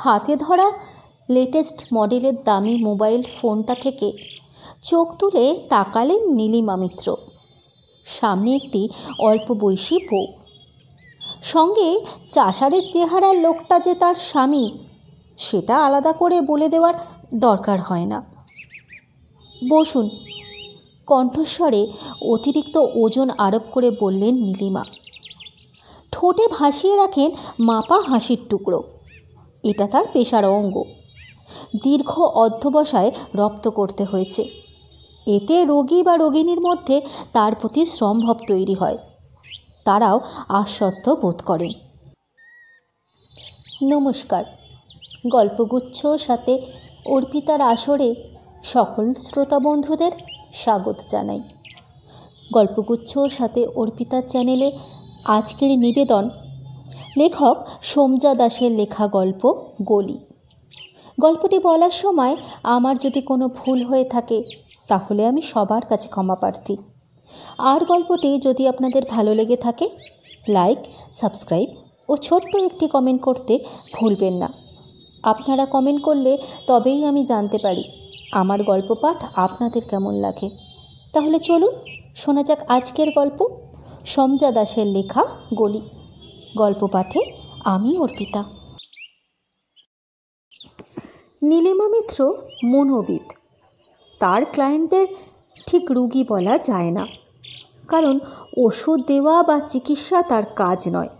হাতে ধরা লেটেস্ট মডেলের দামি মোবাইল ফোনটা থেকে চোখ তুলে তাকালেন নীলিমা মিত্র। সামনে একটি অল্প বয়সী বউ, সঙ্গে চাষারের চেহারার লোকটা যে তার স্বামী সেটা আলাদা করে বলে দেওয়ার দরকার হয় না। বসুন, কণ্ঠস্বরে অতিরিক্ত ওজন আরোপ করে বললেন নীলিমা। ঠোঁটে ভাসিয়ে রাখেন মাপা হাসির টুকরো। এটা তার পেশার অঙ্গ, দীর্ঘ অধ্যবসায় রপ্ত করতে হয়েছে। এতে রোগী বা রোগিণীর মধ্যে তার প্রতি সম্ভব তৈরি হয়, তারাও আশ্বস্ত বোধ করেন। নমস্কার, গল্পগুচ্ছ সাথে অর্পিতার আসরে সকল শ্রোতা বন্ধুদের স্বাগত জানাই। গল্পগুচ্ছ সাথে অর্পিতার চ্যানেলে আজকের নিবেদন লেখক সোমজা দাসের লেখা গল্প গলি। গল্পটি বলার সময় আমার যদি কোনো ভুল হয়ে থাকে তাহলে আমি সবার কাছে ক্ষমা প্রার্থী। আর গল্পটি যদি আপনাদের ভালো লেগে থাকে লাইক, সাবস্ক্রাইব ও ছোট্ট একটি কমেন্ট করতে ভুলবেন না। আপনারা কমেন্ট করলে তবেই আমি জানতে পারি আমার গল্প পাঠ আপনাদের কেমন লাগে। তাহলে চলুন শোনা যাক আজকের গল্প, সোমজা দাসের লেখা গলি। গল্প পাঠে আমি অর্পিতা। নীলিমা মিত্র মনোবিদ। তার ক্লায়েন্টদের ঠিক রুগী বলা যায় না, কারণ ওষুধ দেওয়া বা চিকিৎসা তার কাজ নয়।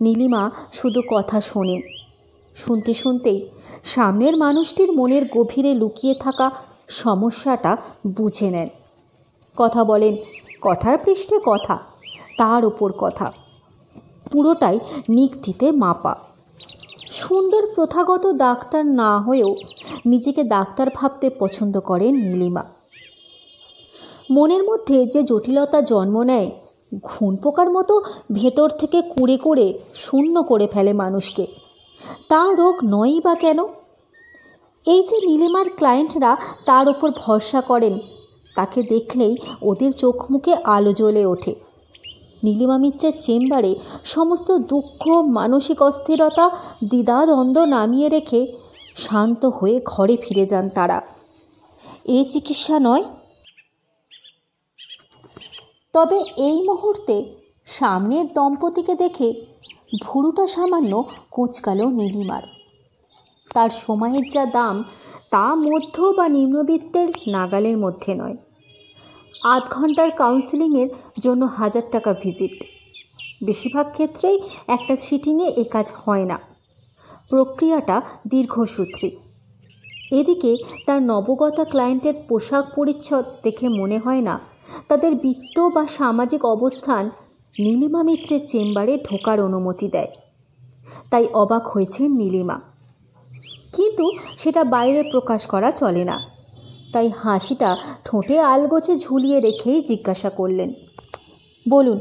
নীলিমা শুধু কথা শোনেন, শুনতে শুনতেই সামনের মানুষটির মনের গভীরে লুকিয়ে থাকা সমস্যাটা বুঝে নেন। কথা বলেন, কথার পৃষ্ঠে কথা, তার ওপর কথা, পুরোটাই নিক্তিতে মাপা। সুন্দর প্রথাগত ডাক্তার না হয়েও নিজেকে ডাক্তার ভাবতে পছন্দ করেন নীলিমা। মনের মধ্যে যে জটিলতা জন্ম নেয়, ঘুণ পোকার মতো ভেতর থেকে কুড়ে কুড়ে শূন্য করে ফেলে মানুষকে, তা রোগ নয়ই বা কেন? এই যে নীলিমার ক্লায়েন্টরা তার ওপর ভরসা করেন, তাকে দেখলেই ওদের চোখ মুখে আলো জ্বলে ওঠে। নীলিমা মিত্রের চেম্বারে সমস্ত দুঃখ, মানসিক অস্থিরতা, দ্বিধাদ্বন্দ্ব নামিয়ে রেখে শান্ত হয়ে ঘরে ফিরে যান তারা। এ চিকিৎসা নয়। তবে এই মুহূর্তে সামনের দম্পতিকে দেখে ভুরুটা সামান্য কুঁচকালো নীলিমার। তার সময়ের যা দাম তা মধ্য বা নিম্নবিত্তের নাগালের মধ্যে নয়। 8 ঘন্টার কাউন্সেলিংয়ের জন্য 1000 টাকা ভিজিট। বেশিরভাগ ক্ষেত্রেই একটা সিটিংয়ে এ কাজ হয় না, প্রক্রিয়াটা দীর্ঘসূত্রী। এদিকে তার নবগতা ক্লায়েন্টের পোশাক পরিচ্ছদ দেখে মনে হয় না তাদের বিত্ত বা সামাজিক অবস্থান নীলিমা মিত্রের চেম্বারে ঢোকার অনুমতি দেয়। তাই অবাক হয়েছেন নীলিমা, কিন্তু সেটা বাইরে প্রকাশ করা চলে না। তাই হাসিটা ঠোঁটে আলগোছে ঝুলিয়ে রেখেই জিজ্ঞাসা করলেন, বলুন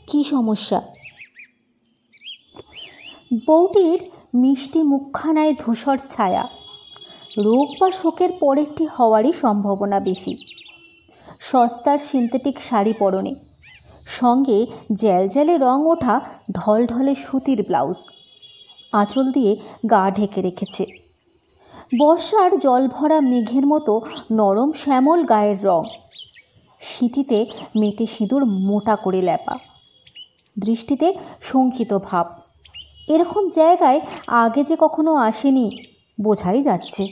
কী সমস্যা? বউটির মিষ্টি মুখখানায় ধূসর ছায়া। রোগ বা শোকের পরেরটি হওয়ারই সম্ভাবনা বেশি। সস্তার সিনথেটিক শাড়ি পরনে, সঙ্গে জ্যালজ্যালে রং ওঠা ঢলঢলে সুতির ব্লাউজ, আঁচল দিয়ে গা ঢেকে রেখেছে। বর্ষার জল ভরা মেঘের মতো নরম শ্যামল গায়ের রং, সিঁথিতে মেটে সিঁদুর মোটা করে ল্যাপা, দৃষ্টিতে শঙ্কিত ভাব। এরকম জায়গায় আগে যে কখনো আসেনি বোঝাই যাচ্ছে।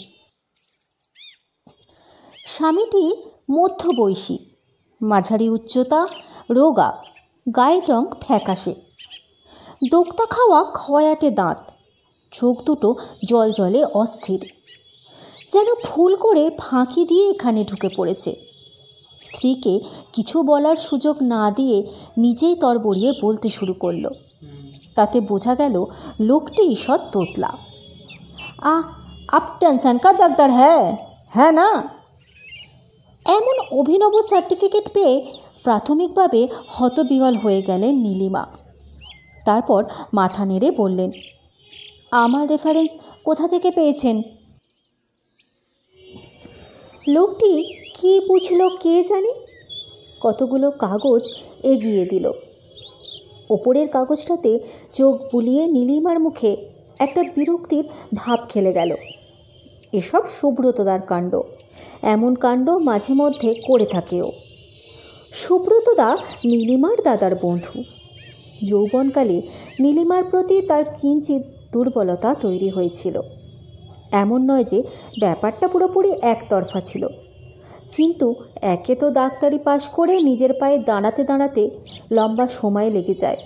স্বামীটি মধ্যবয়সী, মাঝারি উচ্চতা, রোগা, গায়ের রং ফ্যাকাশে, দোক্তা খাওয়া খয়াটে দাঁত, চোখ দুটো জল জলে অস্থির, যেন ভুল করে ফাঁকি দিয়ে এখানে ঢুকে পড়েছে। স্ত্রীকে কিছু বলার সুযোগ না দিয়ে নিজেই তরবরিয়ে বলতে শুরু করলো। তাতে বোঝা গেল লোকটি ঈষৎ তোতলা। আপ টেনশন কা ডাক্তার হ্যাঁ না? এমন অভিনব সার্টিফিকেট পেয়ে প্রাথমিকভাবে হতবিহ্বল হয়ে গেলেন নীলিমা। তারপর মাথা নেড়ে বললেন, আমার রেফারেন্স কোথা থেকে পেয়েছেন? লোকটি কী বুঝল কে জানে, কতগুলো কাগজ এগিয়ে দিল। ওপরের কাগজটাতে চোখ বুলিয়ে নীলিমার মুখে একটা বিরক্তির ভাব খেলে গেল। এসব সুব্রতদার কাণ্ড, এমন কাণ্ড মাঝে মধ্যে করে থাকেও। সুব্রতদা নীলিমার দাদার বন্ধু। যৌবনকালে নীলিমার প্রতি তার কিঞ্চিত দুর্বলতা তৈরি হয়েছিল। এমন নয় যে ব্যাপারটা পুরোপুরি একতরফা ছিল, কিন্তু একে তো ডাক্তারি পাশ করে নিজের পায়ে দাঁড়াতে দাঁড়াতে লম্বা সময় লেগে যায়।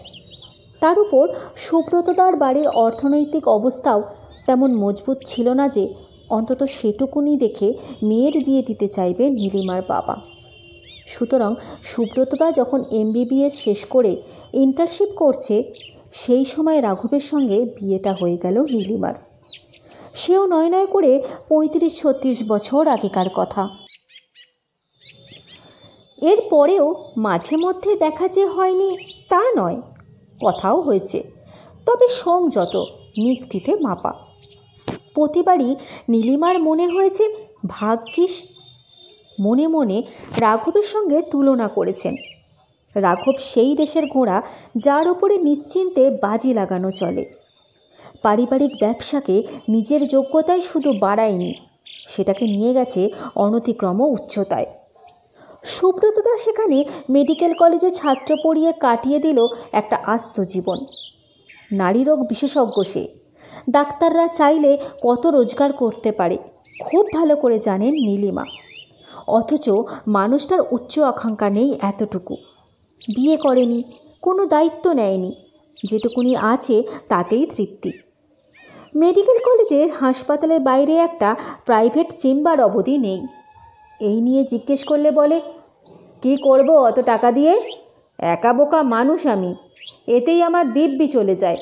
তার উপর সুব্রতদার বাড়ির অর্থনৈতিক অবস্থাও তেমন মজবুত ছিল না যে অন্তত সেটুকুনি দেখে মেয়ের বিয়ে দিতে চাইবে নীলিমার বাবা। সুতরাং সুব্রতদা যখন MBBS শেষ করে ইন্টার্নশিপ করছে, সেই সময় রাঘবের সঙ্গে বিয়েটা হয়ে গেল নীলিমার। সেও নয় নয় করে 35-36 বছর আগেকার কথা। এর পরেও মাঝে মধ্যে দেখা যে হয়নি তা নয়, কথাও হয়েছে, তবে সংযত, নিক্তিতে মাপা। প্রতিবারই নীলিমার মনে হয়েছে ভাগ্যিস। মনে মনে রাঘবের সঙ্গে তুলনা করেছেন। রাঘব সেই দেশের ঘোড়া যার উপরে নিশ্চিন্তে বাজি লাগানো চলে। পারিবারিক ব্যবসাকে নিজের যোগ্যতায় শুধু বাড়ায়নি, সেটাকে নিয়ে গেছে অনতিক্রম উচ্চতায়। সুব্রতদা সেখানে মেডিকেল কলেজে ছাত্র পড়িয়ে কাটিয়ে দিল একটা আস্ত জীবন। নারীরোগ বিশেষজ্ঞ সে। ডাক্তাররা চাইলে কত রোজগার করতে পারে খুব ভালো করে জানেন নীলিমা। অথচ মানুষটার উচ্চ আকাঙ্ক্ষা নেই এতটুকু। বিয়ে করেনি, কোনো দায়িত্ব নেয়নি, যেটুকুনি আছে তাতেই তৃপ্তি। মেডিকেল কলেজের হাসপাতালের বাইরে একটা প্রাইভেট চেম্বার অবধি নেই। এই নিয়ে জিজ্ঞেস করলে বলে, কি করব অত টাকা দিয়ে? একা বোকা মানুষ আমি, এতেই আমার দিব্যি চলে যায়।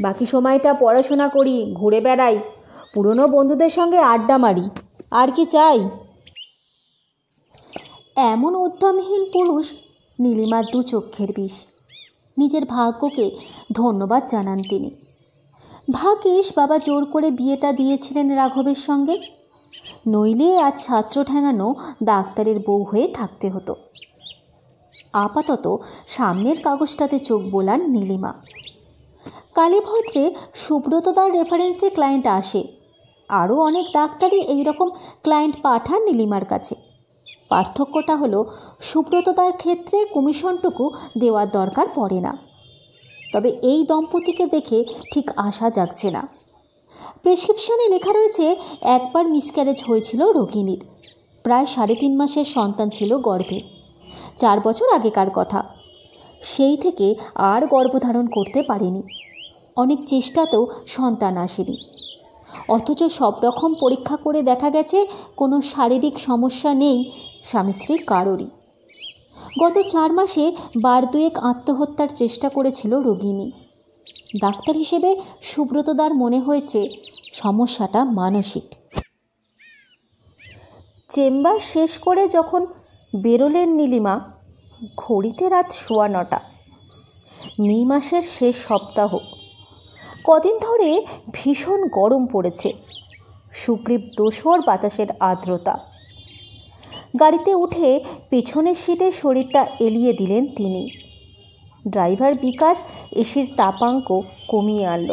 বাকি সময়টা পড়াশোনা করি, ঘুরে বেড়াই, পুরনো বন্ধুদের সঙ্গে আড্ডা মারি, আর কি চাই? এমন উদ্যমহীন পুরুষ নীলিমার দু চক্ষের বিষ। নিজের ভাগ্যকে ধন্যবাদ জানান তিনি। ভাগ্যিস বাবা জোর করে বিয়েটা দিয়েছিলেন রাঘবের সঙ্গে, নইলে আজ ছাত্র ঠেঙানো ডাক্তারের বউ হয়ে থাকতে হতো। আপাতত সামনের কাগজটাতে চোখ বোলান নীলিমা। কালীভদ্রে সুব্রতদার রেফারেন্সে ক্লায়েন্ট আসে। আরও অনেক ডাক্তারই এইরকম ক্লায়েন্ট পাঠান নীলিমার কাছে। পার্থক্যটা হলো সুব্রতদার ক্ষেত্রে কমিশনটুকু দেওয়ার দরকার পড়ে না। তবে এই দম্পতিকে দেখে ঠিক আশা জাগছে না। প্রেসক্রিপশনে লেখা রয়েছে একবার মিসক্যারেজ হয়েছিল রোগিণীর। প্রায় 3.5 মাসের সন্তান ছিল গর্ভে। 4 বছর আগেকার কথা। সেই থেকে আর গর্ভধারণ করতে পারেনি। অনেক চেষ্টাতেও সন্তান আসেনি। অথচ সব রকম পরীক্ষা করে দেখা গেছে কোনো শারীরিক সমস্যা নেই স্বামী স্ত্রীর কারোরই। গত 4 মাসে 2 আত্মহত্যার চেষ্টা করেছিল রোগিণী। ডাক্তার হিসেবে সুব্রতদার মনে হয়েছে সমস্যাটা মানসিক। চেম্বার শেষ করে যখন বেরোলেন নীলিমা, ঘড়িতে রাত 9:15। মে মাসের শেষ সপ্তাহ। কদিন ধরে ভীষণ গরম পড়েছে। সুগ্রীব দোসর বাতাসের আর্দ্রতা। গাড়িতে উঠে পেছনের সিটে শরীরটা এলিয়ে দিলেন তিনি। ড্রাইভার বিকাশ এসির তাপাঙ্ক কমিয়ে আনল।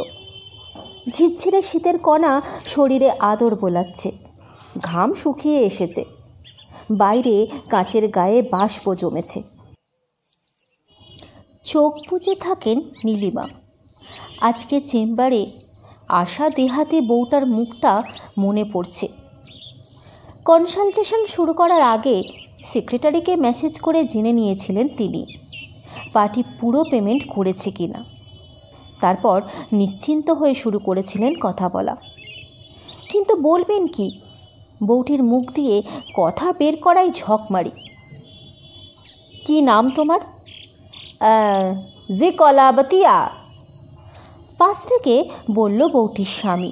ঝিরঝিরে শীতের কণা শরীরে আদর বোলাচ্ছে। ঘাম শুকিয়ে এসেছে। বাইরে কাঁচের গায়ে বাষ্প জমেছে। চোখ বুজে থাকেন নীলিমা। আজকে চেম্বারে আশা দেহাতে বউটার মুখটা মনে পড়ছে। কনসালটেশন শুরু করার আগে সেক্রেটারিকে মেসেজ করে জেনে নিয়েছিলেন তিনি পার্টি পুরো পেমেন্ট করেছে কিনা। তারপর নিশ্চিন্ত হয়ে শুরু করেছিলেন কথা বলা। কিন্তু বলবেন কি? বউটির মুখ দিয়ে কথা বের করাই ঝকমারি। কি নাম তোমার? জি কলাবতিয়া, পাশ থেকে বলল বউটির স্বামী।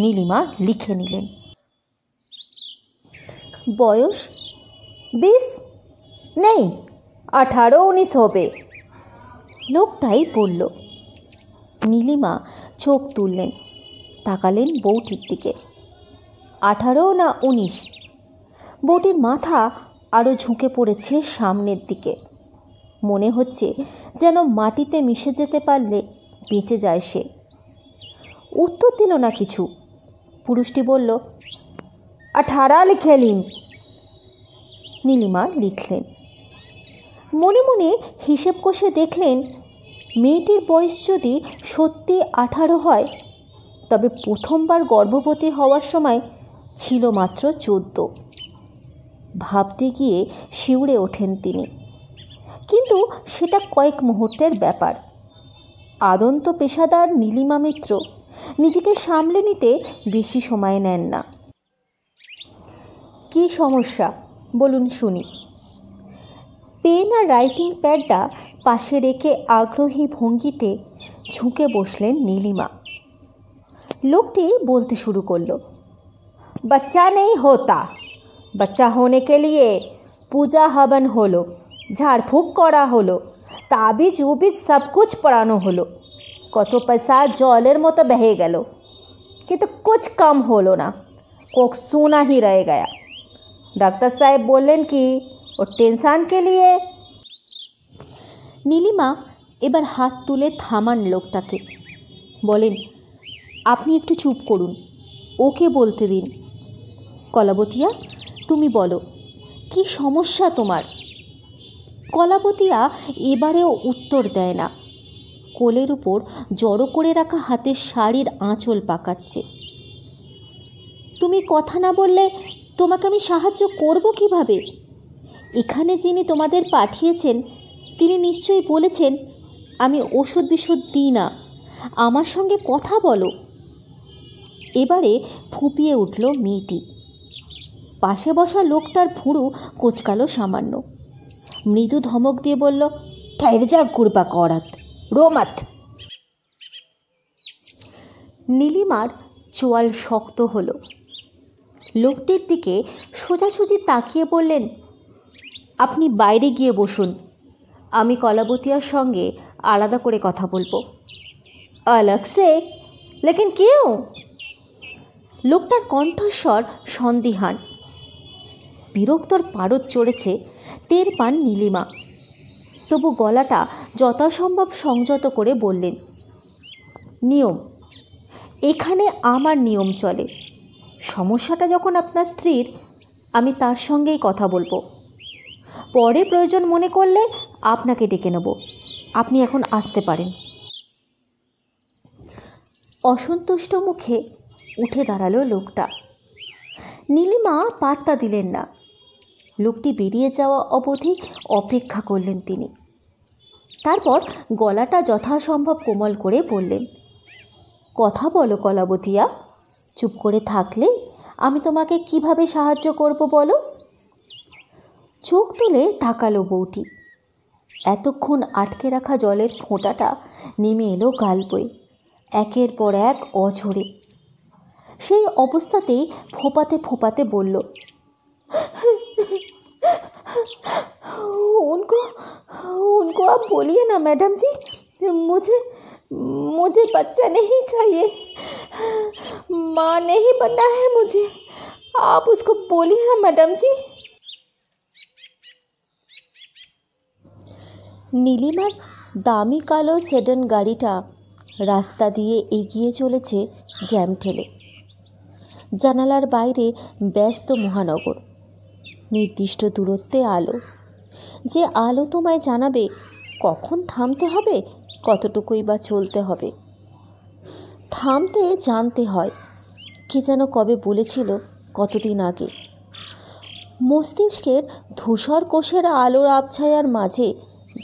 নীলিমা লিখে নিলেন। বয়স 20 নেই, 18-19 হবে, লোকটাই বলল। নীলিমা চোখ তুললেন, তাকালেন বউটির দিকে। 18 না 19? বউটির মাথা আরও ঝুঁকে পড়েছে সামনের দিকে। মনে হচ্ছে যেন মাটিতে মিশে যেতে পারলে বেঁচে যায় সে। উত্তর দিল না কিছু। পুরুষটি বলল, 18 লিখে নিন। নীলিমা লিখলেন। মনে মনে হিসেব কষে দেখলেন, মেয়েটির বয়স যদি সত্যি 18 হয়, তবে প্রথমবার গর্ভবতী হওয়ার সময় ছিল মাত্র 14। ভাবতে গিয়ে শিউরে ওঠেন তিনি। কিন্তু সেটা কয়েক মুহূর্তের ব্যাপার। আদন্ত পেশাদার নীলিমা মিত্র নিজেকে সামলে নিতে বেশি সময় নেন না। কী সমস্যা বলুন শুনি। পেন আর রাইটিং প্যাডটা পাশে রেখে আগ্রহী ভঙ্গিতে ঝুঁকে বসলেন নীলিমা। লোকটি বলতে শুরু করলো, बच्चा नहीं होता, बच्चा होने के लिए पूजा हवन হলো, ঝাড়ফুঁক করা হলো, তাবিজ উবিজ সব কুছ পড়ানো হলো, কত পয়সা জলের মতো বহে গেল, কিন্তু कुछ कम হলো না, कोक सूना ही रह गया। ডাক্তার সাহেব বললেন কি ও টেনশন के लिए। নীলিমা এবার হাত তুলে থামান লোকটাকে। বলেন, আপনি একটু চুপ করুন, ওকে বলতে দিন। কলাবতিয়া, তুমি বলো, কি সমস্যা তোমার? কলাবতিয়া এবারেও উত্তর দেয় না। কোলের উপর জড়ো করে রাখা হাতের শাড়ির আঁচল পাকাচ্ছে। তুমি কথা না বললে তোমাকে আমি সাহায্য করব কিভাবে? এখানে যিনি তোমাদের পাঠিয়েছেন তিনি নিশ্চয়ই বলেছেন আমি ওষুধ বিষুধ দিই না, আমার সঙ্গে কথা বলো। এবারে ফুঁপিয়ে উঠল মেয়েটি। পাশে বসা লোকটার ভুরু কোচকালো সামান্য। মৃদু ধমক দিয়ে বলল, ঠের যা গুড়বা করাত, রোমাত। নীলিমার চোয়াল শক্ত হলো। লোকটির দিকে সোজাসুজি তাকিয়ে বললেন, আপনি বাইরে গিয়ে বসুন, আমি কলাবতিয়ার সঙ্গে আলাদা করে কথা বলবো। अलग से? लेकिन क्यों? লোকটার কণ্ঠস্বর সন্দিহান। বিরক্তর পারদ চড়েছে টের পান নীলিমা। তবু গলাটা যথাসম্ভব সংযত করে বললেন, নিয়ম, এখানে আমার নিয়ম চলে। সমস্যাটা যখন আপনার স্ত্রীর, আমি তার সঙ্গেই কথা বলবো। পরে প্রয়োজন মনে করলে আপনাকে ডেকে নেব। আপনি এখন আসতে পারেন। অসন্তুষ্ট মুখে উঠে দাঁড়ালো লোকটা। নীলিমা পাত্তা দিলেন না। লোকটি বেরিয়ে যাওয়া অবধি অপেক্ষা করলেন তিনি। তারপর গলাটা যথাসম্ভব কোমল করে বললেন, কথা বলো কলাবতিয়া। চুপ করে থাকলে আমি তোমাকে কিভাবে সাহায্য করব বলো। চোখ তুলে তাকালো বউটি। এতক্ষণ আটকে রাখা জলের ফোঁটাটা নেমে এলো গাল বয়ে, একের পর এক অঝরে। সেই অবস্থাতেই ফোঁপাতে ফোঁপাতে বলল, उनको आप बोलिए ना मैडम जी, मुझे बच्चा नहीं चाहिए, माँ नहीं बनना है मुझे, आप उसको बोलिए ना मैडम जी। নীলিমার দামি কালো সেডান গাড়িটা রাস্তা দিয়ে এগিয়ে চলেছে জ্যাম ঠেলে। জানালার বাইরে ব্যস্ত মহানগর। নির্দিষ্ট দূরত্বে আলো, যে আলো তোমায় জানাবে কখন থামতে হবে, কতটুকুই বা চলতে হবে। থামতে জানতে হয়, কে যেন কবে বলেছিল কতদিন আগে। মস্তিষ্কের ধূসর কোষের আলোর আবছায়ার মাঝে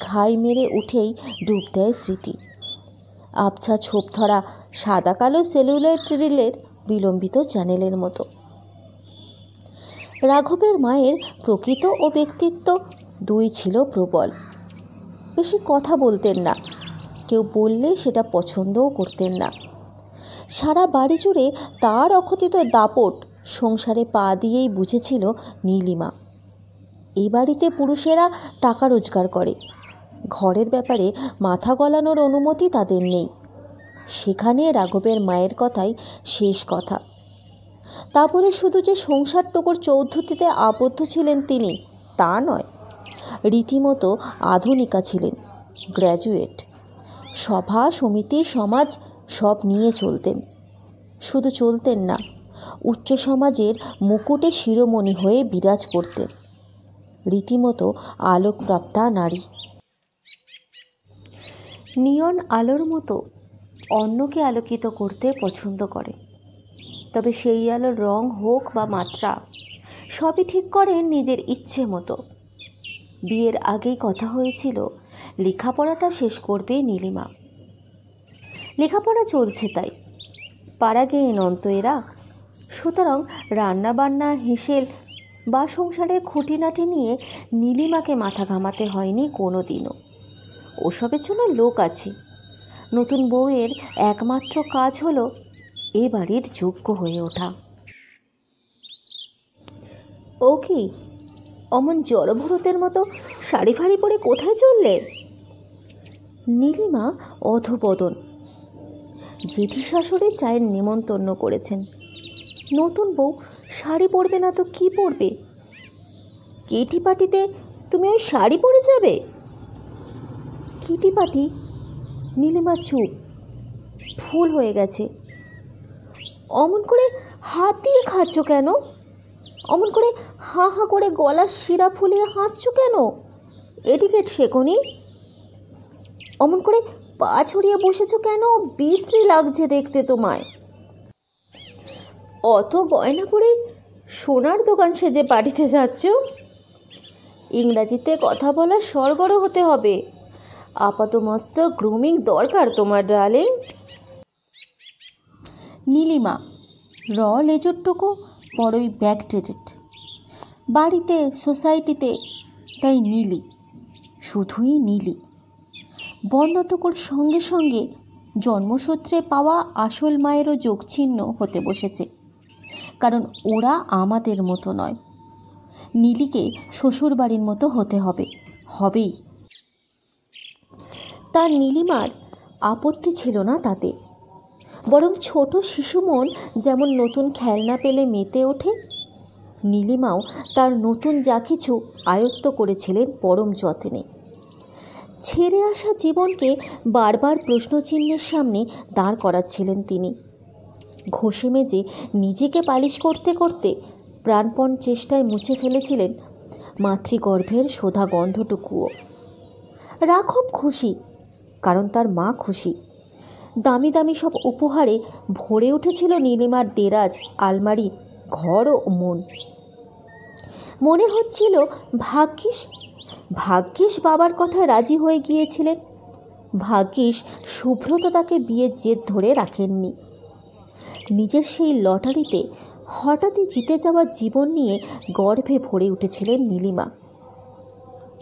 ঘাই মেরে উঠেই ডুব দেয় স্মৃতি। আবছা ছোপ ধরা সাদা কালো সেলুলার রিলের বিলম্বিত চ্যানেলের মতো। রাঘবের মায়ের প্রকৃত ও ব্যক্তিত্ব দুই ছিল প্রবল। বেশি কথা বলতেন না, কেউ বললে সেটা পছন্দও করতেন না। সারা বাড়ি জুড়ে তার অকথিত দাপট সংসারে পা দিয়েই বুঝেছিল নীলিমা। এই বাড়িতে পুরুষেরা টাকা রোজগার করে, ঘরের ব্যাপারে মাথা গলানোর অনুমতি তাদের নেই। সেখানে রাঘবের মায়ের কথাই শেষ কথা। তা বলে শুধু যে সংসারটুকুর চৌধুরীতে আবদ্ধ ছিলেন তিনি, তা নয়। রীতিমতো আধুনিকা ছিলেন, গ্র্যাজুয়েট। সভা সমিতি সমাজ সব নিয়ে চলতেন। শুধু চলতেন না, উচ্চ সমাজের মুকুটে শিরোমণি হয়ে বিরাজ করতেন। রীতিমতো আলোকপ্রাপ্তা নারী। নিয়ন আলোর মতো অন্যকে আলোকিত করতে পছন্দ করে, তবে সেই আলোর রং হোক বা মাত্রা সবই ঠিক করেন নিজের ইচ্ছে মতো। বিয়ের আগেই কথা হয়েছিল লেখাপড়াটা শেষ করবে নীলিমা। লেখাপড়া চলছে তাই, পাড়া গেয়ে নন্ত এরা, সুতরাং রান্নাবান্না হিসেল বা সংসারের খুঁটিনাটি নিয়ে নীলিমাকে মাথা ঘামাতে হয়নি কোনো দিনও। ওসবের জন্য লোক আছে। নতুন বউয়ের একমাত্র কাজ হলো এ বাড়ির যোগ্য হয়ে ওঠা। ও কি অমন জড়ভরতের মতো শাড়ি ফাড়ি পরে কোথায় চললে? নীলিমা অধপতন। জেঠি শাশুড়ি চায়ের নেমন্তন্ন করেছেন। নতুন বউ শাড়ি পরবে না তো কি পরবে? কেটি পার্টিতে তুমি ওই শাড়ি পরে যাবে? Kitty party? নীলিমা চুপ, ভুল হয়ে গেছে। অমন করে হাত দিয়ে খাচ্ছ কেন? অমন করে হাঁ হাঁ করে গলার শিরা ফুলিয়ে হাসছো কেন? এটিকেট শেখোনি? অমন করে পা ছড়িয়ে বসেছো কেন? বিশ্রী লাগছে দেখতে তোমায়। অত গয়না পরে সোনার দোকান সেজে পার্টিতে যাচ্ছ? ইংরাজিতে কথা বলা সরগর হতে হবে। আপাতমস্ত গ্রুমিং দরকার তোমার ডার্লিং। নীলিমা র লেজরটুকু বড়ই ব্যাকডেটেড। বাড়িতে সোসাইটিতে তাই নীলি, শুধুই নীলি। বর্ণটুকুর সঙ্গে সঙ্গে জন্মসূত্রে পাওয়া আসল মায়েরও যোগছিন্ন হতে বসেছে, কারণ ওরা আমাদের মতো নয়। নীলিকে শ্বশুরবাড়ির মতো হতে হবে, হবেই। তার নীলিমার আপত্তি ছিল না তাতে, বরং ছোট শিশু মন যেমন নতুন খেলনা পেলে মেতে ওঠে, নীলিমাও তার নতুন যা কিছু আয়ত্ত করেছিলেন পরম যত্নে। ছেড়ে আসা জীবনকে বারবার প্রশ্নচিহ্নের সামনে দাঁড় করাচ্ছিলেন তিনি। ঘষে মেজে নিজেকে পালিশ করতে করতে প্রাণপণ চেষ্টায় মুছে ফেলেছিলেন মাতৃগর্ভের সোধা গন্ধটুকুও। রাঘব খুশি, কারণ তার মা খুশি। দামি দামি সব উপহারে ভরে উঠেছিল নীলিমার দেরাজ, আলমারি, ঘর ও মন। মনে হচ্ছিল ভাগ্যিস বাবার কথায় রাজি হয়ে গিয়েছিলেন। ভাগ্যিস সুব্রত তাকে বিয়ের জেদ ধরে রাখেননি। নিজের সেই লটারিতে হঠাৎই জিতে যাওয়া জীবন নিয়ে গর্বে ভরে উঠেছিলেন নীলিমা।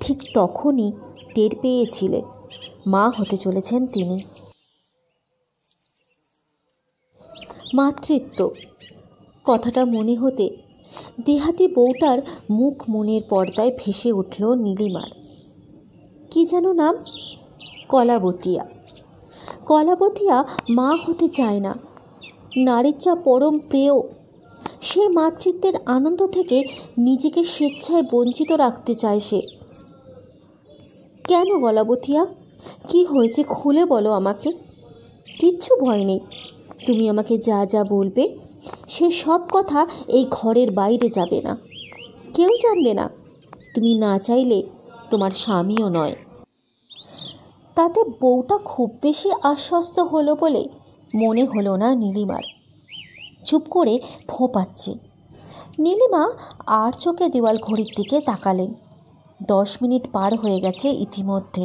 ঠিক তখনই টের পেয়েছিলেন মা হতে চলেছেন তিনি। মাতৃত্ব কথাটা মনে হতে দেহাতি বউটার মুখ মনের পর্দায় ভেসে উঠল নীলিমার। কি যেন নাম? কলাবতিয়া। কলাবতিয়া মা হতে চায় না, নারীর যা পরম প্রিয়, সে মাতৃত্বের আনন্দ থেকে নিজেকে স্বেচ্ছায় বঞ্চিত রাখতে চায় সে। কেন কলাবতিয়া? কি হয়েছে খুলে বলো আমাকে। কিচ্ছু ভয় নেই, তুমি আমাকে যা যা বলবে সে সব কথা এই ঘরের বাইরে যাবে না, কেউ জানবে না। তুমি না চাইলে তোমার স্বামীও নয়। তাতে বউটা খুব বেশি আশ্বস্ত হলো বলে মনে হলো না নীলিমার। চুপ করে ফোঁপাচ্ছে। নীলিমা আর চোখে দেওয়াল ঘড়ির দিকে তাকালেন। 10 মিনিট পার হয়ে গেছে ইতিমধ্যে।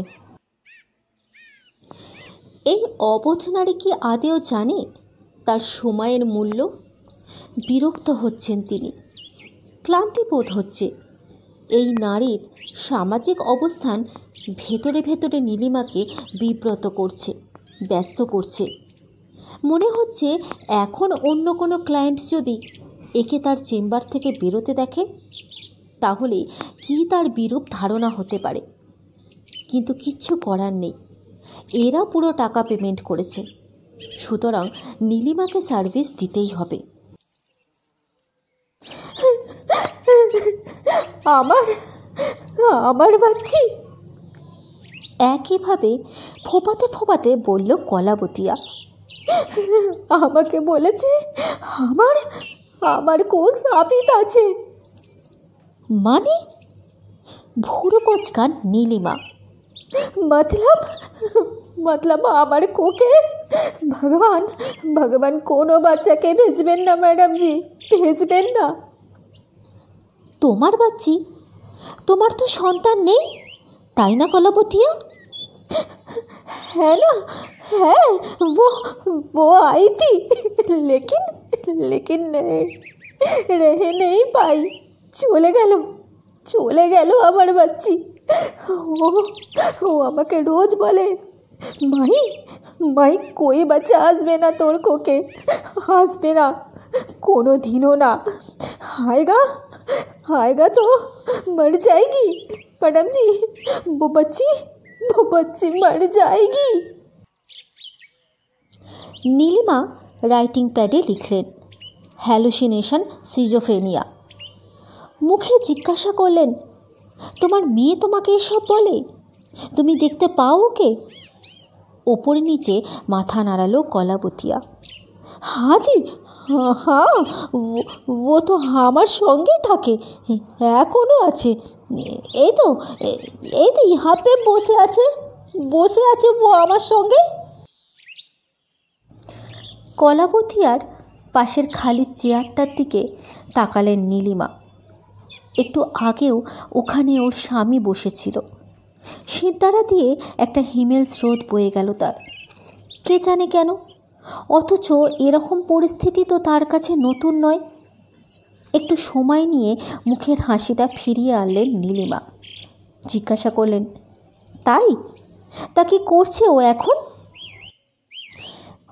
এই অবোধ নারী কি আদেও জানে তার সময়ের মূল্য? বিরক্ত হচ্ছেন তিনি, ক্লান্তি বোধ হচ্ছে। এই নারীর সামাজিক অবস্থান ভেতরে ভেতরে নীলিমাকে বিব্রত করছে, ব্যস্ত করছে। মনে হচ্ছে এখন অন্য কোনো ক্লায়েন্ট যদি একে তার চেম্বার থেকে বেরোতে দেখে তাহলে কি তার বিরূপ ধারণা হতে পারে। কিন্তু কিচ্ছু করার নেই, এরা পুরো টাকা পেমেন্ট করেছে, সুতরাং নীলিমাকে সার্ভিস দিতেই হবে। আমার বাচ্চি, একইভাবে ফোপাতে ফোপাতে বলল কলাবতিয়া। আমাকে বলেছে আমার আমার কোক সাফিত আছে। মানে? ভুরু কোচকান নীলিমা। मतलब আমার কোকে ভগবান কোনো বাচ্চাকে ভেজবেন না ম্যাডাম জি, ভেজবেন না। তোমার বাচ্চি? তোমার তো সন্তান নেই, তাই না কলাবতিয়া? है ना, है वो आई थी, लेकिन नहीं, रह नहीं पाई, চলে গেল আমার বাচ্চি। ও আমাকে রোজ বলে, মাই कोई बच्चा আসবে না তোর কোকে, আসবে না কোনো দিনও না। आएगा तो मर जाएगी मैडम जी, वो बच्ची मर जाएगी। নীলিমা রাইটিং প্যাডে লিখলেন, হ্যালুসিনেশন সিজোফ্রেনিয়া। মুখে জিজ্ঞাসা করলেন, তোমার মেয়ে তোমাকে এসব বলে? তুমি দেখতে পাও ওকে? ওপরে নিচে মাথা নাড়ালো কলাবতিয়া। हाँ जी, हाँ वो तो আমার সঙ্গেই থাকে, এখনও আছে। এই তো यहाँ पे বসে আছে ও আমার সঙ্গে। কলাবতিয়ার পাশের খালি চেয়ারটার দিকে তাকালেন নীলিমা। একটু আগেও ওখানে ওর স্বামী বসেছিল। সিদ্ধারা দিয়ে একটা হিমেল স্রোত বয়ে গেল তার, কে জানে কেন। অথচ এরকম পরিস্থিতি তো তার কাছে নতুন নয়। একটু সময় নিয়ে মুখের হাসিটা ফিরিয়ে আনলেন নীলিমা। জিজ্ঞাসা করলেন, তা কি করছে ও এখন?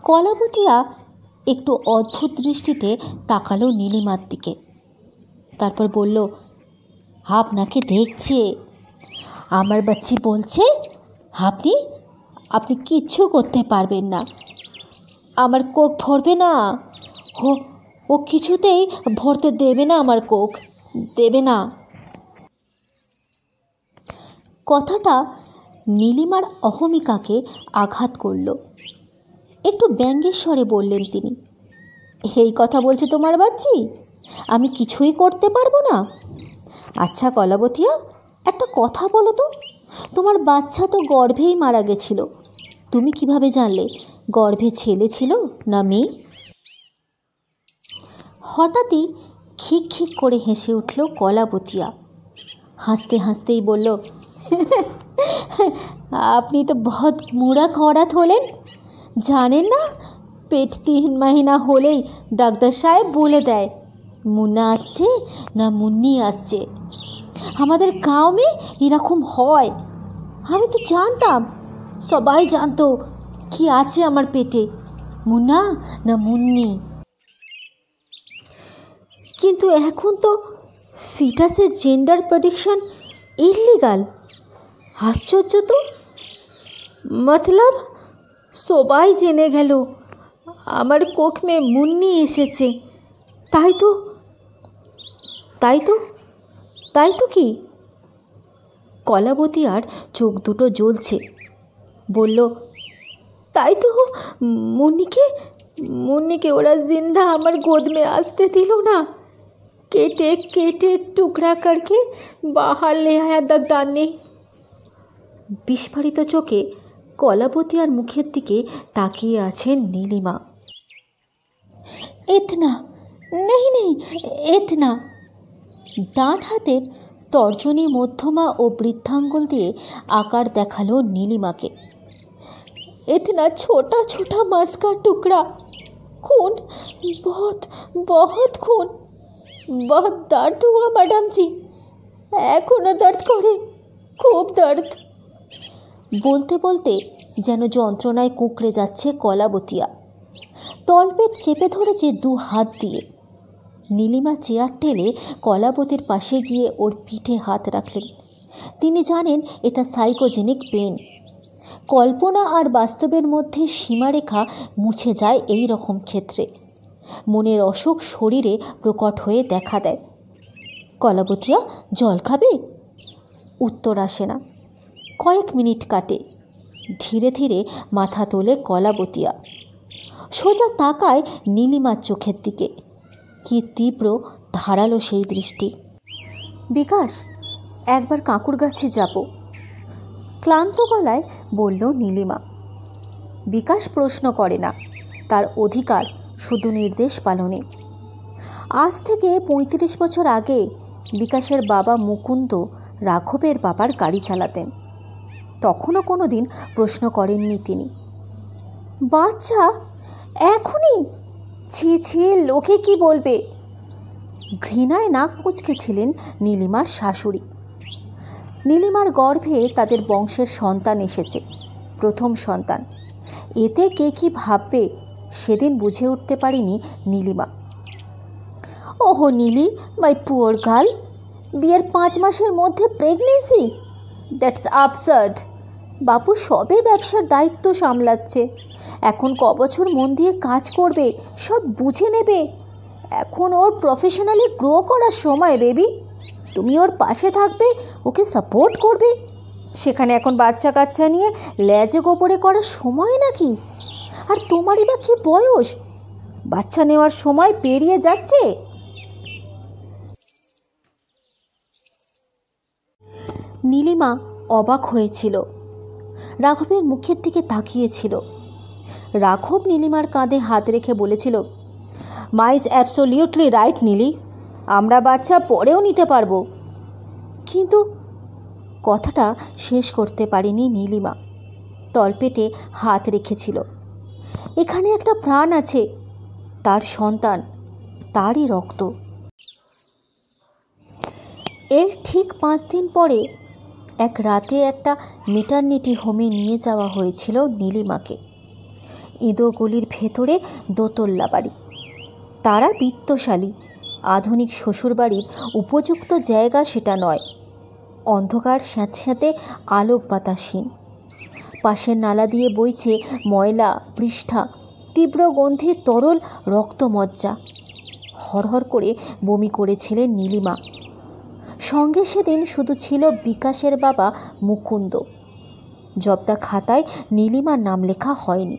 কলাবতিয়া একটু অদ্ভুত দৃষ্টিতে তাকালো নীলিমার দিকে, তারপর বলল, আপনাকে দেখছে। আমার বাচ্চি বলছে আপনি কিচ্ছু করতে পারবেন না, আমার কোক ভরবে না, ও কিছুতেই ভরতে দেবে না, আমার কোক দেবে না। কথাটা নীলিমার অহমিকাকে আঘাত করল। একটু ব্যঙ্গের স্বরে বললেন তিনি, এই কথা বলছে তোমার বাচ্চি, আমি কিছুই করতে পারবো না? আচ্ছা কলাবতিয়া, একটা কথা বলো তো, তোমার বাচ্চা তো গর্ভেই মারা গেছিল, তুমি কিভাবে জানলে গর্ভে ছেলে ছিল না মেয়ে? হঠাৎই খিক খিক করে হেসে উঠল কলাবতিয়া। হাসতে হাসতেই বলল, আপনি তো বহুত মুরাক औरत হলেন, জানেন না পেট 3 মহিনা হলেই ডাক্তার সাহেব বলে দেয় মুন্না আসছে না মুন্নি আসছে। আমাদের গাঁও এরকম হয়, আমি তো জানতাম, সবাই জানতো কি আছে আমার পেটে, মুন্না না মুন্নি। কিন্তু এখন তো ফিটাসের জেন্ডার প্রেডিকশন ইলিগাল। আশ্চর্য তো, মতলব সবাই জেনে গেল আমার কোখ মে মুন্নি এসেছে, তাই তো কি? কলাবতিয়ার চোখ দুটো জ্বলছে। বলল, তাই তো মুন্নিকে ওরা জিন্দা আমার গোদ মে আসতে দিল না, কেটে টুকরা করকে বাহার ले आया दगदार ने। বিস্ফারিত চোখে কলাবতিয়ার মুখের দিকে তাকিয়ে আছেন নীলিমা। ইতনা নেই ইতনা। ডান হাতের তর্জনী, মধ্যমা ও বৃদ্ধাঙ্গুল দিয়ে আকার দেখালো নীলিমাকে। इतना छोटा छोटा मांस का टुकड़ा, खून, बहुत खून, बहुत दर्द हुआ मैडम जी, एखोनो दर्द करे, खूब दर्द। বলতে বলতে যেন যন্ত্রণায় কুঁকড়ে যাচ্ছে কলাবতিয়া। তলপেট চেপে ধরেছে 2 হাত দিয়ে। নীলিমা চেয়ার টেলে কলাবতীর পাশে গিয়ে ওর পিঠে হাত রাখলেন। তিনি জানেন এটা সাইকোজেনিক পেন। কল্পনা আর বাস্তবের মধ্যে সীমারেখা মুছে যায় এই রকম ক্ষেত্রে। মনের অসুখ শরীরে প্রকট হয়ে দেখা দেয়। কলাবতিয়া জল খাবে? উত্তর আসে না। কয়েক মিনিট কাটে। ধীরে ধীরে মাথা তোলে কলাবতিয়া। সোজা তাকায় নীলিমার চোখের দিকে। কি তীব্র ধারালো সেই দৃষ্টি। বিকাশ, একবার কাকুর গাছে যাব, ক্লান্ত গলায় বলল নীলিমা। বিকাশ প্রশ্ন করে না, তার অধিকার শুধু নির্দেশ পালনে। আজ থেকে ৩৫ বছর আগে বিকাশের বাবা মুকুন্দ রাঘবের বাবার গাড়ি চালাতেন। তখনও কোনো দিন প্রশ্ন করেননি তিনি। বাচ্চা এখনই? ছি ছি, লোকে কি বলবে? ঘৃণায় নাক কুঁচকেছিলেন নীলিমার শাশুড়ি। নীলিমার গর্ভে তাদের বংশের সন্তান এসেছে, প্রথম সন্তান। এতে কে কি ভাববে সেদিন বুঝে উঠতে পারেনি নীলিমা। ওহো নীলি, মাই পুয়ার গার্ল, বিয়ের 5 মাসের মধ্যে প্রেগনেন্সি? That's absurd. বাপু সবে ব্যবসার দায়িত্ব সামলাচ্ছে, এখন বছর মন দিয়ে কাজ করবে, সব বুঝে নেবে। এখন ওর প্রফেশনালি গ্রো করার সময় বেবি। তুমি ওর পাশে থাকবে, ওকে সাপোর্ট করবে। সেখানে এখন বাচ্চা কাচ্চা নিয়ে লেজে গোবরে করার সময় নাকি? আর তোমারই বা কী বয়স? বাচ্চা নেওয়ার সময় পেরিয়ে যাচ্ছে। নীলিমা অবাক হয়েছিল, রাঘবের মুখের দিকে তাকিয়েছিল। রাঘব নীলিমার কাঁধে হাত রেখে বলেছিল, মাইজ অ্যাবসোলিউটলি রাইট নীলি, আমরা বাচ্চা পরেও নিতে পারবো। কিন্তু কথাটা শেষ করতে পারেনি নীলিমা, তলপেটে হাত রেখেছিল। এখানে একটা প্রাণ আছে, তার সন্তান, তারই রক্ত। এর ঠিক 5 দিন পরে এক রাতে একটা মেটারনিটি হোমে নিয়ে যাওয়া হয়েছিল নীলিমাকে। ইঁদোগলির ভেতরে দোতল্লা বাড়ি। তারা বিত্তশালী, আধুনিক শ্বশুরবাড়ির উপযুক্ত জায়গা সেটা নয়। অন্ধকার স্যাঁতস্যাঁতে আলোক বাতাসহীন। পাশের নালা দিয়ে বইছে ময়লা পৃষ্ঠা, তীব্র গন্ধে তরল রক্তমজ্জা। হরহর করে বমি করেছিলেন নীলিমা। সঙ্গে সেদিন শুধু ছিল বিকাশের বাবা মুকুন্দ। জব্দা খাতায় নীলিমার নাম লেখা হয়নি।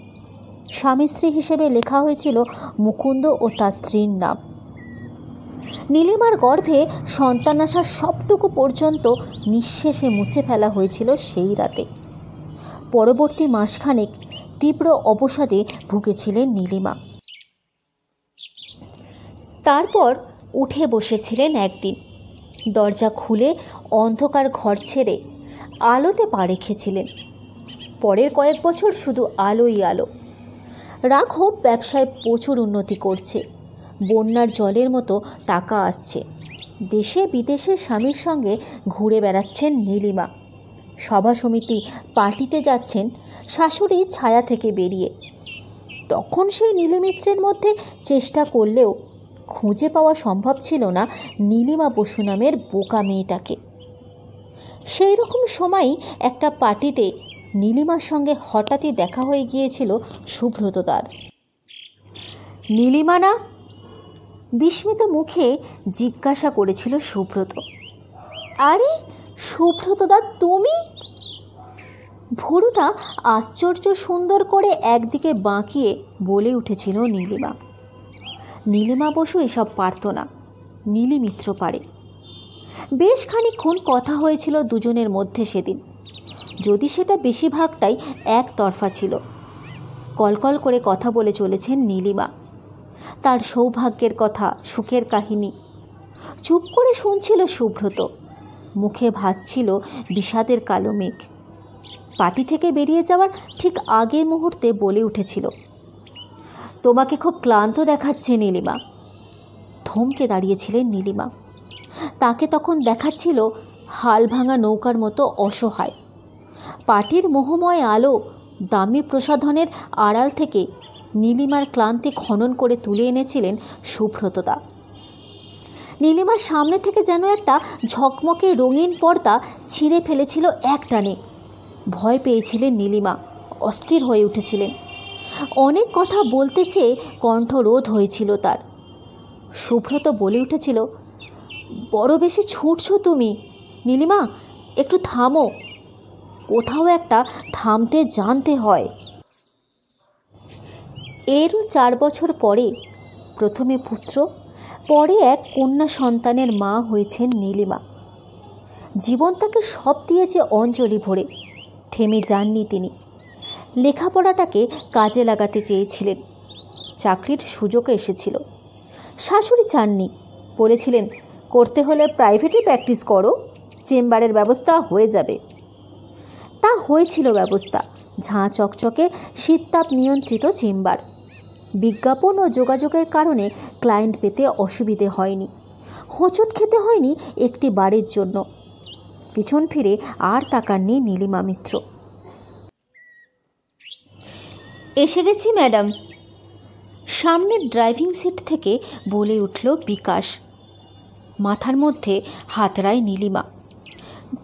স্বামী স্ত্রী হিসেবে লেখা হয়েছিল মুকুন্দ ও তার স্ত্রীর নাম। নীলিমার গর্ভে সন্তান আসার সবটুকু পর্যন্ত নিঃশেষে মুছে ফেলা হয়েছিল সেই রাতে। পরবর্তী মাসখানেক তীব্র অবসাদে ভুগেছিলেন নীলিমা। তারপর উঠে বসেছিলেন একদিন। দরজা খুলে অন্ধকার ঘর ছেড়ে আলোতে পা রেখেছিলেন। পরের কয়েক বছর শুধু আলোই আলো। রাঘব ব্যবসায় প্রচুর উন্নতি করছে, বন্যার জলের মতো টাকা আসছে। দেশে বিদেশে স্বামীর সঙ্গে ঘুরে বেড়াচ্ছেন নীলিমা। সভা সমিতি পার্টিতে যাচ্ছেন শাশুড়ি ছায়া থেকে বেরিয়ে। তখন সেই নীলিমিত্রের মধ্যে চেষ্টা করলেও খুঁজে পাওয়া সম্ভব ছিল না নীলিমা বসু নামের বোকা মেয়েটাকে। সেই রকম সময়ই একটা পার্টিতে নীলিমার সঙ্গে হঠাৎই দেখা হয়ে গিয়েছিল সুব্রতদার। নীলিমা না? বিস্মিত মুখে জিজ্ঞাসা করেছিল সুব্রত। আরে সুব্রতদা, তুমি? ভুরুটা আশ্চর্য সুন্দর করে একদিকে বাঁকিয়ে বলে উঠেছিল নীলিমা। নীলিমা বসু এসব পারত না, নীলি মিত্র পারে। বেশ খানিকক্ষণ কথা হয়েছিল দুজনের মধ্যে সেদিন, যদি সেটা বেশিরভাগটাই একতরফা ছিল। কলকল করে কথা বলে চলেছেন নীলিমা, তার সৌভাগ্যের কথা, সুখের কাহিনী। চুপ করে শুনছিল সুব্রত, মুখে ভাসছিল বিষাদের কালো মেঘ। পার্টি থেকে বেরিয়ে যাওয়ার ঠিক আগের মুহূর্তে বলে উঠেছিল, তোমাকে খুব ক্লান্ত দেখাচ্ছে নীলিমা। থমকে দাঁড়িয়েছিলেন নীলিমা। তাকে তখন দেখাচ্ছিল হাল ভাঙা নৌকার মতো অসহায়। পার্টির মোহময় আলো, দামি প্রসাধনের আড়াল থেকে নীলিমার ক্লান্তি খনন করে তুলে এনেছিলেন সুব্রতদা। নীলিমার সামনে থেকে যেন একটা ঝকমকে রঙিন পর্দা ছিঁড়ে ফেলেছিল এক টানে। ভয় পেয়েছিলেন নীলিমা, অস্থির হয়ে উঠেছিলেন। অনেক কথা বলতে চেয়ে কণ্ঠরোধ হয়েছিল তার। সুব্রত বলে উঠেছিল, বড় বেশি ছুটছো তুমি নীলিমা, একটু থামো। কোথাও একটা থামতে জানতে হয়। এরও 4 বছর পরে প্রথমে পুত্র, পরে এক কন্যা সন্তানের মা হয়েছেন নীলিমা। জীবন তাকে সব দিয়েছে অঞ্জলি ভরে, থেমে যাননি তিনি। লেখাপড়াটাকে কাজে লাগাতে চেয়েছিলেন, চাকরির সুযোগ এসেছিল। শাশুড়ি চাননি, বলেছিলেন করতে হলে প্রাইভেটে প্র্যাকটিস করো, চেম্বারের ব্যবস্থা হয়ে যাবে। তা হয়েছিল ব্যবস্থা, ঝাঁ চকচকে শীততাপ নিয়ন্ত্রিত চেম্বার। বিজ্ঞাপন ও যোগাযোগের কারণে ক্লায়েন্ট পেতে অসুবিধে হয়নি, হোঁচট খেতে হয়নি একটি বারের জন্য। পিছন ফিরে আর তাকাননি নীলিমা মিত্র। এসে গেছি ম্যাডাম, সামনের ড্রাইভিং সিট থেকে বলে উঠল বিকাশ। মাথার মধ্যে হাতড়ায় নীলিমা।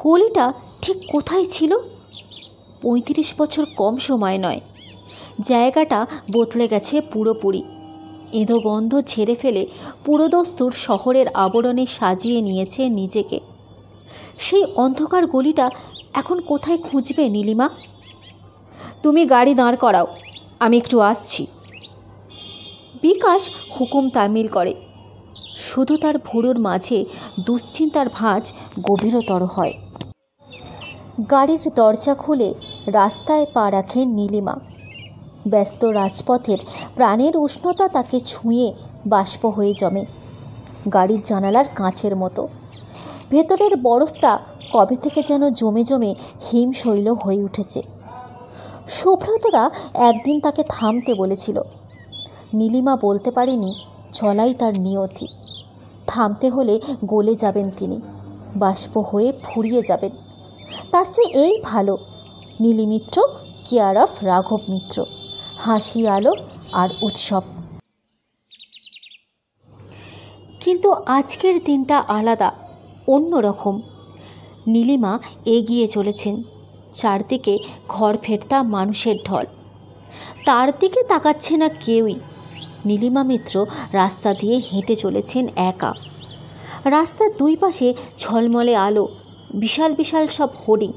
গলিটা ঠিক কোথায় ছিল? 35 বছর কম সময় নয়। জায়গাটা বদলে গেছে পুরোপুরি। এঁদো গন্ধ ছেড়ে ফেলে পুরোদস্তুর শহরের আবরণে সাজিয়ে নিয়েছে নিজেকে। সেই অন্ধকার গলিটা এখন কোথায় খুঁজবে নীলিমা? তুমি গাড়ি দাঁড় করাও, আমি একটু আসছি। বিকাশ হুকুম তামিল করে। শুধু তার ভুরুর মাঝে দুশ্চিন্তার ভাঁজ গভীরতর হয়। গাড়ির দরজা খুলে রাস্তায় পা রাখেন নীলিমা। ব্যস্ত রাজপথের প্রাণের উষ্ণতা তাকে ছুঁয়ে বাষ্প হয়ে জমে, গাড়ির জানালার কাঁচের মতো। ভেতরের বরফটা কবে থেকে যেন জমে জমে হিমশৈল হয়ে উঠেছে। সুব্রতদা একদিন তাকে থামতে বলেছিল। নীলিমা বলতে পারেনি চলাই তার নিয়তি। থামতে হলে গলে যাবেন তিনি, বাষ্প হয়ে ফুরিয়ে যাবেন। তার চেয়ে এই ভালো, নীলি মিত্র কেয়ার অফ রাঘব মিত্র, হাসি আলো আর উৎসব। কিন্তু আজকের দিনটা আলাদা, অন্যরকম। নীলিমা এগিয়ে চলেছেন, চারদিকে ঘর ফেরতা মানুষের ঢল। তার দিকে তাকাচ্ছে না কেউই। নীলিমা মিত্র রাস্তা দিয়ে হেঁটে চলেছেন একা। রাস্তার দুই পাশে ঝলমলে আলো, বিশাল বিশাল সব হোর্ডিং,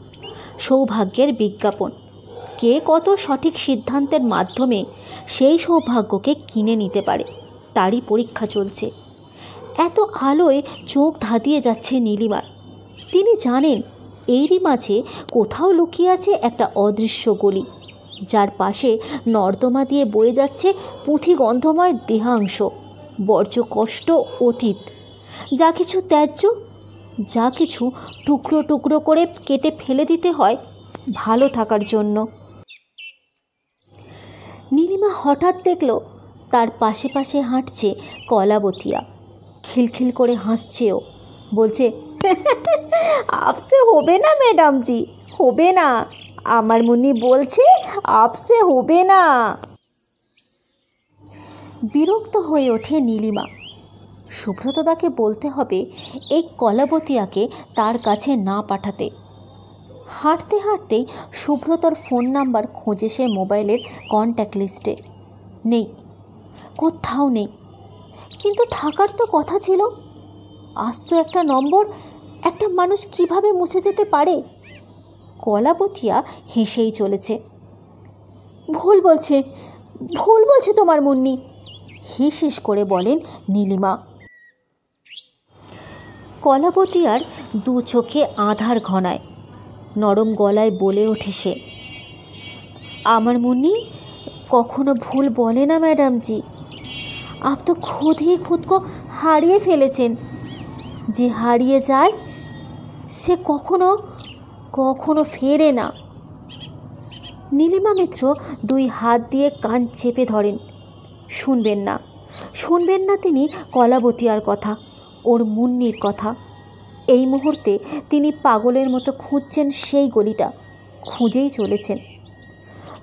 সৌভাগ্যের বিজ্ঞাপন। কে কত সঠিক সিদ্ধান্তের মাধ্যমে সেই সৌভাগ্যকে কিনে নিতে পারে, তারই পরীক্ষা চলছে। এত আলোয় চোখ ধাঁধিয়ে যাচ্ছে নীলিমার। তিনি জানেন এরই মাঝে কোথাও লুকিয়ে আছে একটা অদৃশ্য গলি, যার পাশে নর্দমা দিয়ে বয়ে যাচ্ছে পুঁথিগন্ধময় দেহাংশ, বর্জ্য কষ্ট, অতীত, যা কিছু ত্যায্য, যা কিছু টুকরো টুকরো করে কেটে ফেলে দিতে হয় ভালো থাকার জন্য। নীলিমা হঠাৎ দেখল তার পাশে পাশে হাঁটছে কলাবতিয়া। খিলখিল করে হাসছেও, বলছে আপসে হবে না ম্যাডাম জি, হবে না, আমার মুন্নি বলছে আপসে হবে না। বিরক্ত হয়ে ওঠে নীলিমা। সুব্রতদাকে বলতে হবে এই কলাবতিয়াকে তার কাছে না পাঠাতে। হাঁটতে হাঁটতেই সুব্রতর ফোন নাম্বার খোঁজে সে মোবাইলের কন্ট্যাক্ট লিস্টে। নেই, কোথাও নেই। কিন্তু থাকার তো কথা ছিল। আজ তো একটা নম্বর, একটা মানুষ কিভাবে মুছে যেতে পারে? কলাবতিয়া হেসেই চলেছে। ভুল বলছে, ভুল বলছে তোমার মুন্নি, হিস করে বলেন নীলিমা। কলাবতিয়ার দু চোখে আধার ঘনায়, নরম গলায় বলে ওঠে সে, আমার মুন্নি কখনো ভুল বলে না ম্যাডাম জি। আপ তো খুদ ही खुद को হারিয়ে ফেলেছেন। যে হারিয়ে যায় সে কখনো কখনো ফেরে না। নীলিমা মিত্র দুই হাত দিয়ে কান চেপে ধরেন। শুনবেন না, শুনবেন না তিনি কলাবতিয়ার কথা, ওর মুন্নির কথা। এই মুহূর্তে তিনি পাগলের মতো খুঁজছেন সেই গলিটা, খুঁজেই চলেছেন।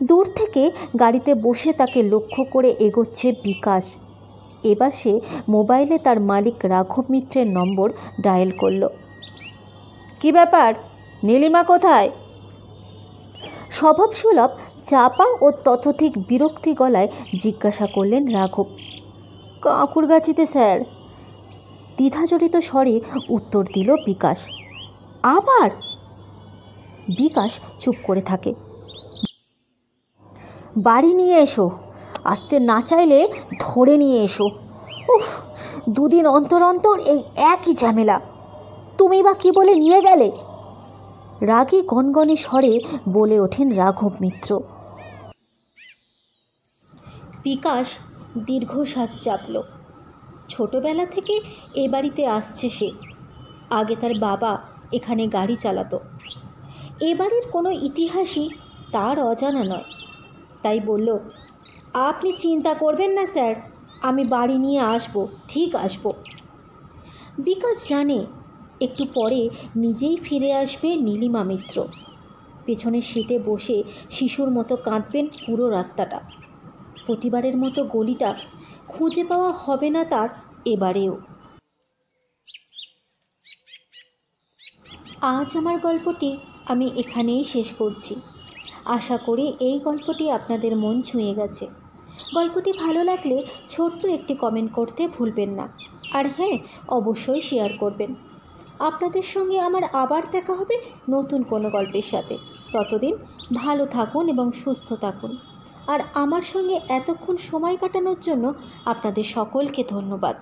দূর থেকে গাড়িতে বসে তাকে লক্ষ্য করে এগোচ্ছে বিকাশ। এবার সে মোবাইলে তার মালিক রাঘব মিত্রের নম্বর ডায়াল করল। কি ব্যাপার, নীলিমা কোথায়? স্বভাবসুলভ চাপা ও ততোধিক বিরক্তি গলায় জিজ্ঞাসা করলেন রাঘব। কাঁকুরগাছিতে স্যার, দ্বিধাজড়িত স্বরে উত্তর দিল বিকাশ। আবার? বিকাশ চুপ করে থাকে। বাড়ি নিয়ে এসো, আসতে না চাইলে ধরে নিয়ে এসো। উফ, দুদিন অন্তর অন্তর এই একই ঝামেলা। তুমি বা কী বলে নিয়ে গেলে? রাগে গনগনে স্বরে বলে ওঠেন রাঘব মিত্র। বিকাশ দীর্ঘশ্বাস চাপল। ছোটবেলা থেকে এ বাড়িতে আসছে সে। আগে তার বাবা এখানে গাড়ি চালাতো। এ বাড়ির কোনো ইতিহাসই তার অজানা নয়। তাই বলল, আপনি চিন্তা করবেন না স্যার, আমি বাড়ি নিয়ে আসবো, ঠিক আসবো। বিকাশ জানে একটু পরে নিজেই ফিরে আসবে নীলিমা মিত্র। পেছনের সিটে বসে শিশুর মতো কাঁদবেন পুরো রাস্তাটা। প্রতিবারের মতো গলিটা খুঁজে পাওয়া হবে না তার এবারেও। আজ আমার গল্পটি আমি এখানেই শেষ করছি। আশা করি এই গল্পটি আপনাদের মন ছুঁয়ে গেছে। গল্পটি ভালো লাগলে ছোট্ট একটি কমেন্ট করতে ভুলবেন না। আর হ্যাঁ, অবশ্যই শেয়ার করবেন। আপনাদের সঙ্গে আমার আবার দেখা হবে নতুন কোনো গল্পের সাথে। ততদিন ভালো থাকুন এবং সুস্থ থাকুন। আর আমার সঙ্গে এতক্ষণ সময় কাটানোর জন্য আপনাদের সকলকে ধন্যবাদ।